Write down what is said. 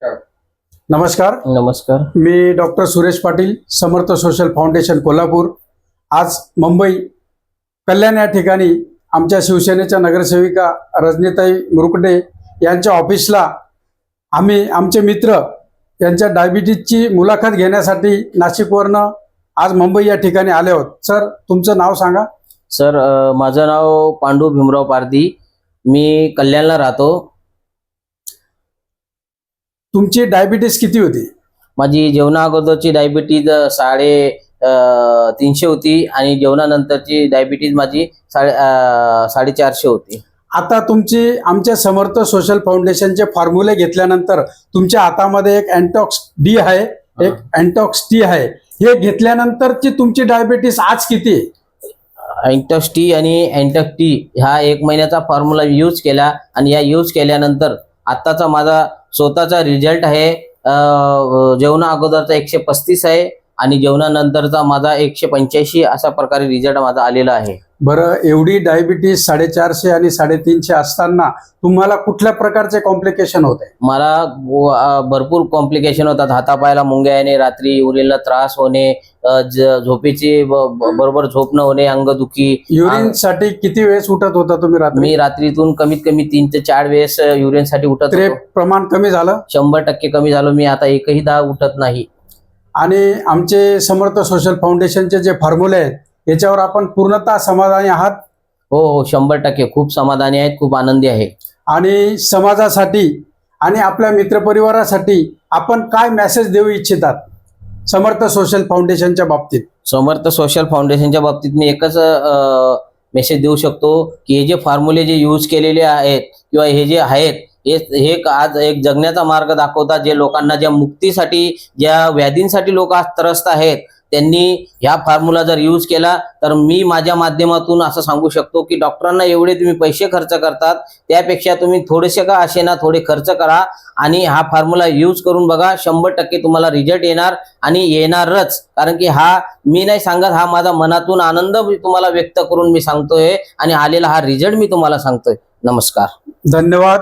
नमस्कार. नमस्कार. मी डॉक्टर सुरेश पाटील, समर्थ social foundation Kolhapur. आज मुंबई कल्याण या ठिकाणी आमच्या शिवसेनेच्या नगरसेविका रजनीताई मुरकुटे यांच्या ऑफिसला आम्ही आमचे मित्र यांच्या डायबिटीजची मुलाखत घेण्यासाठी नाशिकवरनं आज मुंबई या ठिकाणी आले आहोत. सर, तुमचं नाव सांगा. सर, माझं नाव पांडू भीमराव पारधी. मी कल्याणला राहतो. तुमची डायबिटीज किती होती? माझी जेवणा अगोदरची डायबिटीज 350 होती आणि जेवणानंतरची डायबिटीज माझी 450 होती. आता तुमची आमच्या समर्थ सोशल फाउंडेशनचे फॉर्म्युले घेतल्यानंतर तुमच्या हातामध्ये एक अँटॉक्स डी आहे, एक अँटॉक्स टी आहे. हे घेतल्यानंतरची तुमची डायबिटीस आज किती आहे? अँटॉक्स टी आणि अँटॉक्स टी ह्या 1 महिन्याचा फॉर्म्युला यूज केला आणि या यूज केल्यानंतर आत्ताचा माझा स्वतःचा रिझल्ट आहे. जेवणा अगोदरचा 135 आहे आणि जेवणानंतरचा माझा 185 अशा प्रकारे रिझल्ट माझा आलेला आहे. बरं, एवढी डायबिटीस 450 आणि 350 असताना तुम्हाला कुठल्या प्रकारचे कॉम्प्लिकेशन होते? मला भरपूर कॉम्प्लिकेशन होतात. हातापायाला मुंग्या येणे, रात्री युरिनला त्रास होणे, झोपेची बरोबर झोप न होणे, अंगदुखी. युरिन साठी किती वेळेस उठत होता तुम्ही रात्री? मी रात्रीतून कमीत कमी 3 ते 4 वेळेस युरिन साठी उठत ते होतो. प्रमाण कमी झालं? 100% कमी झालो. मी आता एकही दा उठत नाही. आणि आमचे समर्थ सोशल फाउंडेशनचे जे फॉर्म्युले आहेत याच्यावर आपण पूर्णतः समाधानी आहात? हो, 100% खूप समाधानी आहेत, खूप आनंदी आहे. आणि समाजासाठी आणि आपल्या मित्रपरिवारासाठी आपण काय मेसेज देऊ इच्छितात समर्थ सोशल फाउंडेशनच्या बाबतीत? समर्थ सोशल फाउंडेशनच्या बाबतीत मी एकच मेसेज देऊ शकतो की हे जे फॉर्म्युले जे यूज केलेले आहेत किंवा हे जे आहेत हे आज एक जगण्याचा मार्ग दाखवतात. जे लोकांना ज्या मुक्तीसाठी, ज्या व्याधींसाठी लोक आज त्रस्त आहेत, त्यांनी ह्या फॉर्म्युला जर यूज केला तर मी माझ्या माध्यमातून असं सांगू शकतो की डॉक्टरांना एवढे तुम्ही पैसे खर्च करतात त्यापेक्षा तुम्ही थोडेसे का असे ना थोडे खर्च करा आणि हा फॉर्म्युला यूज करून बघा. 100% तुम्हाला रिझल्ट येणार आणि येणारच. कारण की हा मी नाही सांगत, हा माझा मनातून आनंद तुम्हाला व्यक्त करून मी सांगतोय आणि आलेला हा रिझल्ट मी तुम्हाला सांगतोय. नमस्कार. धन्यवाद.